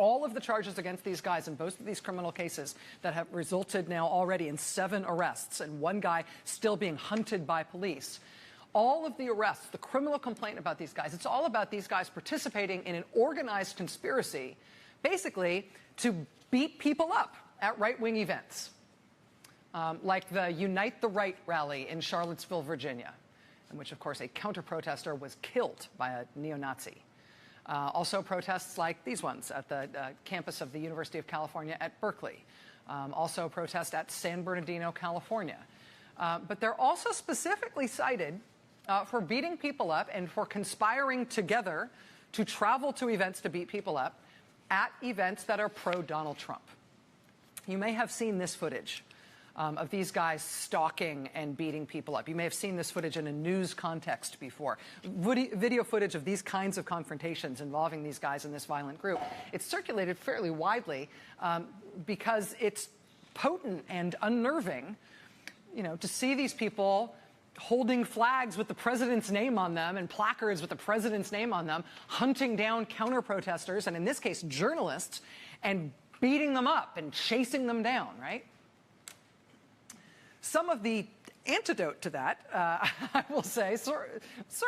All of the charges against these guys in both of these criminal cases that have resulted now already in 7 arrests and 1 guy still being hunted by police. All of the arrests, the criminal complaint about these guys, it's all about these guys participating in an organized conspiracy, basically to beat people up at right-wing events, like the Unite the Right rally in Charlottesville, Virginia, in which, of course, a counter-protester was killed by a neo-Nazi. Also protests like these ones at the campus of the University of California at Berkeley. Also protests at San Bernardino, California. But they're also specifically cited for beating people up and for conspiring together to travel to events to beat people up at events that are pro-Donald Trump. You may have seen this footage of these guys stalking and beating people up. You may have seen this footage in a news context before. Video footage of these kinds of confrontations involving these guys in this violent group. It's circulated fairly widely because it's potent and unnerving, you know, to see these people holding flags with the president's name on them and placards with the president's name on them, hunting down counter-protesters, and in this case, journalists, and beating them up and chasing them down, right? Some of the antidote to that, I will say, sort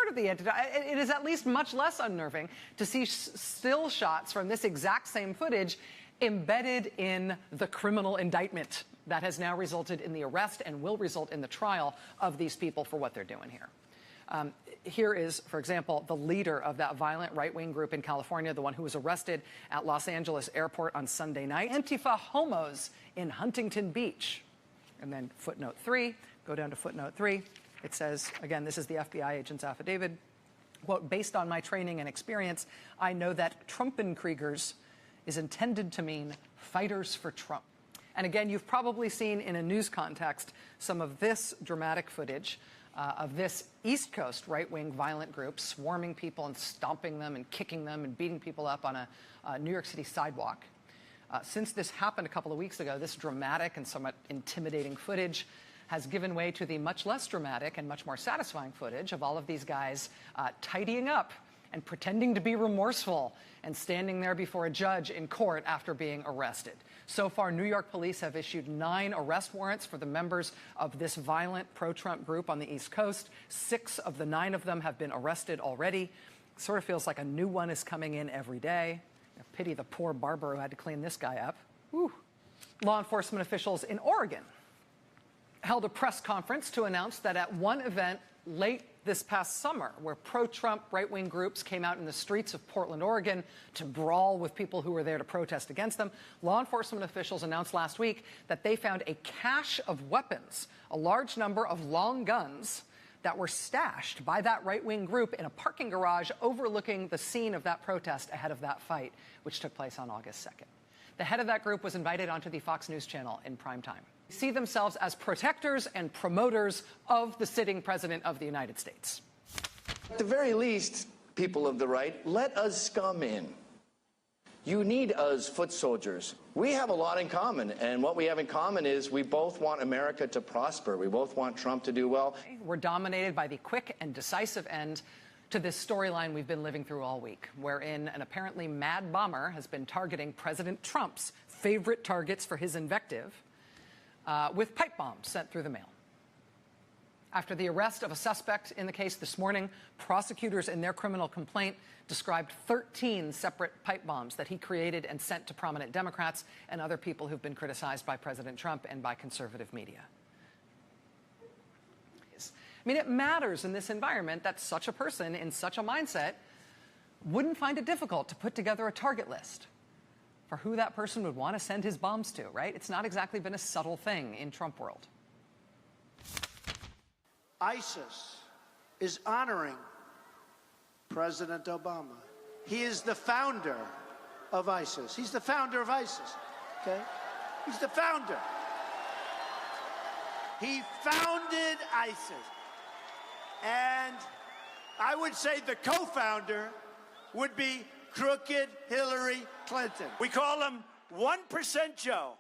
of the antidote, it is at least much less unnerving to see still shots from this exact same footage embedded in the criminal indictment that has now resulted in the arrest and will result in the trial of these people for what they're doing here. Here is, for example, the leader of that violent right-wing group in California, the one who was arrested at Los Angeles airport on Sunday night. Antifa homos in Huntington Beach. And then footnote 3, go down to footnote 3. It says, again, this is the FBI agent's affidavit. Quote, based on my training and experience, I know that Trumpenkriegers is intended to mean fighters for Trump. And again, you've probably seen in a news context some of this dramatic footage of this East Coast right-wing violent group swarming people and stomping them and kicking them and beating people up on a New York City sidewalk. Since this happened a couple of weeks ago, this dramatic and somewhat intimidating footage has given way to the much less dramatic and much more satisfying footage of all of these guys tidying up and pretending to be remorseful and standing there before a judge in court after being arrested. So far, New York police have issued 9 arrest warrants for the members of this violent pro-Trump group on the East Coast. 6 of the 9 of them have been arrested already. It sort of feels like a new one is coming in every day. Pity the poor barber who had to clean this guy up. Whew. Law enforcement officials in Oregon held a press conference to announce that at one event late this past summer, where pro-Trump right-wing groups came out in the streets of Portland, Oregon, to brawl with people who were there to protest against them, law enforcement officials announced last week that they found a cache of weapons, a large number of long guns, that were stashed by that right-wing group in a parking garage overlooking the scene of that protest ahead of that fight, which took place on August 2nd. The head of that group was invited onto the Fox News channel in prime time. They see themselves as protectors and promoters of the sitting president of the United States. At the very least, people of the right, let us scum in. You need us foot soldiers. We have a lot in common, and what we have in common is we both want America to prosper. We both want Trump to do well. We're dominated by the quick and decisive end to this storyline we've been living through all week, wherein an apparently mad bomber has been targeting President Trump's favorite targets for his invective with pipe bombs sent through the mail. After the arrest of a suspect in the case this morning, prosecutors in their criminal complaint described 13 separate pipe bombs that he created and sent to prominent Democrats and other people who've been criticized by President Trump and by conservative media. I mean, it matters in this environment that such a person in such a mindset wouldn't find it difficult to put together a target list for who that person would want to send his bombs to, right? It's not exactly been a subtle thing in Trump world. ISIS is honoring President Obama. He is the founder of ISIS. He's the founder of ISIS, okay? He's the founder. He founded ISIS. And I would say the co-founder would be crooked Hillary Clinton. We call him 1% Joe,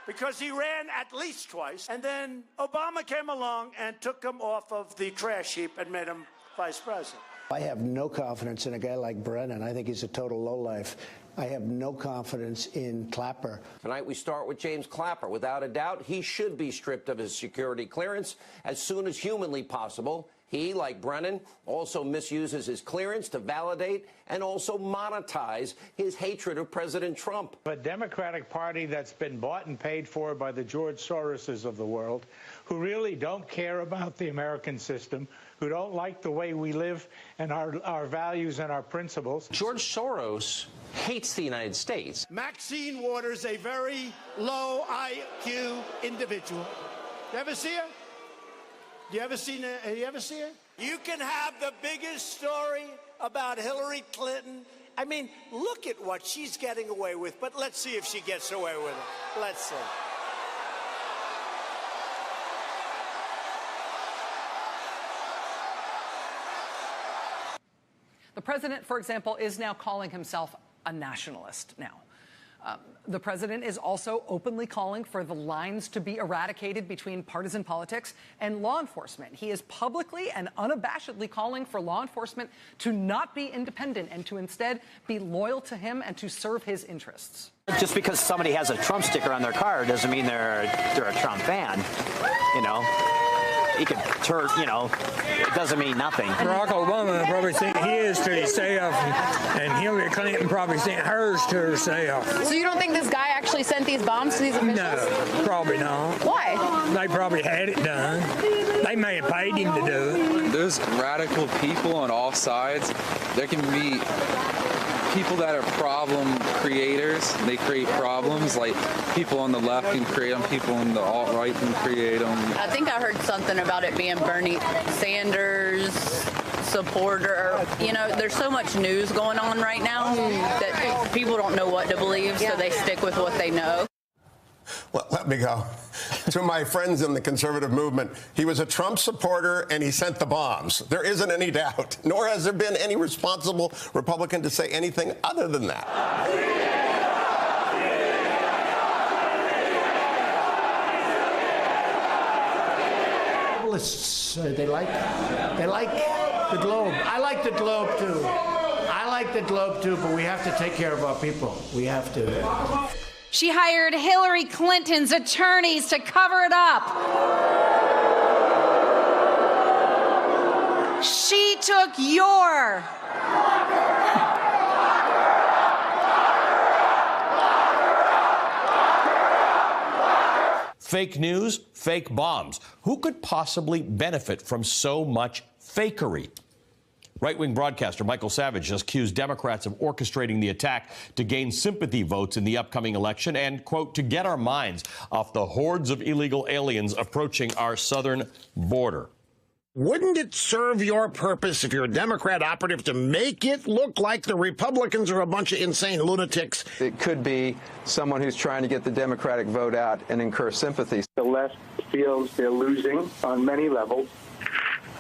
because he ran at least twice, and then Obama came along and took him off of the trash heap and made him vice president. I have no confidence in a guy like Brennan. I think he's a total lowlife. I have no confidence in Clapper. Tonight we start with James Clapper. Without a doubt, he should be stripped of his security clearance as soon as humanly possible. He, like Brennan, also misuses his clearance to validate and also monetize his hatred of President Trump. A Democratic Party that's been bought and paid for by the George Soroses of the world, who really don't care about the American system, who don't like the way we live and our values and our principles. George Soros hates the United States. Maxine Waters, a very low IQ individual. You ever see her? You ever see her? You can have the biggest story about Hillary Clinton. I mean, look at what she's getting away with, but let's see if she gets away with it. Let's see. The president, for example, is now calling himself a nationalist now. The president is also openly calling for the lines to be eradicated between partisan politics and law enforcement. He is publicly and unabashedly calling for law enforcement to not be independent and to instead be loyal to him and to serve his interests. Just because somebody has a Trump sticker on their car doesn't mean they're a Trump fan, you know. He could turn, you know, it doesn't mean nothing. Barack Obama probably sent his to himself, and Hillary Clinton probably sent hers to herself. So you don't think this guy actually sent these bombs to these officials? No, probably not. Why? They probably had it done. They may have paid him to do it. There's radical people on all sides. There can be people that are problem creators. They create problems. Like people on the left can create them. People on the alt-right can create them. I think I heard something about it being Bernie Sanders supporter. You know, there's so much news going on right now that people don't know what to believe, so they stick with what they know. Well, let me go. To my friends in the conservative movement, he was a Trump supporter and he sent the bombs. There isn't any doubt, nor has there been any responsible Republican to say anything other than that. They like the Globe. I like the Globe too. I like the Globe too, but we have to take care of our people. We have to. She hired Hillary Clinton's attorneys to cover it up. She took your fake news, fake bombs. Who could possibly benefit from so much fakery? Right-wing broadcaster Michael Savage has accused Democrats of orchestrating the attack to gain sympathy votes in the upcoming election and, quote, to get our minds off the hordes of illegal aliens approaching our southern border. Wouldn't it serve your purpose if you're a Democrat operative to make it look like the Republicans are a bunch of insane lunatics? It could be someone who's trying to get the Democratic vote out and incur sympathy. The left feels they're losing on many levels,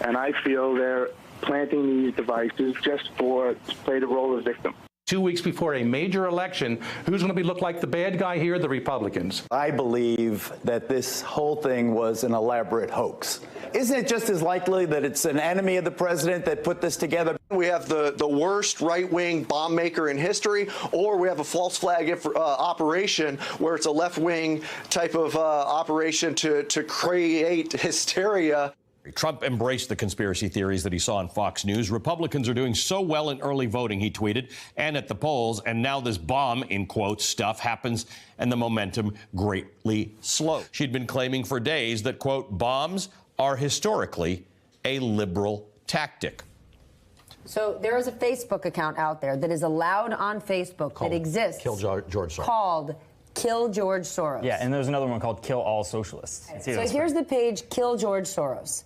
and I feel they're planting these devices just to play the role of victim. 2 weeks before a major election, who's going to look like the bad guy here? The Republicans. I believe that this whole thing was an elaborate hoax. Isn't it just as likely that it's an enemy of the president that put this together? We have the worst right-wing bomb maker in history, or we have a false flag operation where it's a left-wing type of operation to create hysteria. Trump embraced the conspiracy theories that he saw on Fox News. Republicans are doing so well in early voting, he tweeted, and at the polls, and now this bomb, in quotes, stuff happens and the momentum greatly slows. She'd been claiming for days that, quote, bombs are historically a liberal tactic. So there is a Facebook account out there that is allowed on Facebook that exists. Kill George Soros. Called Kill George Soros. Yeah, and there's another one called Kill All Socialists. So here's the page, Kill George Soros.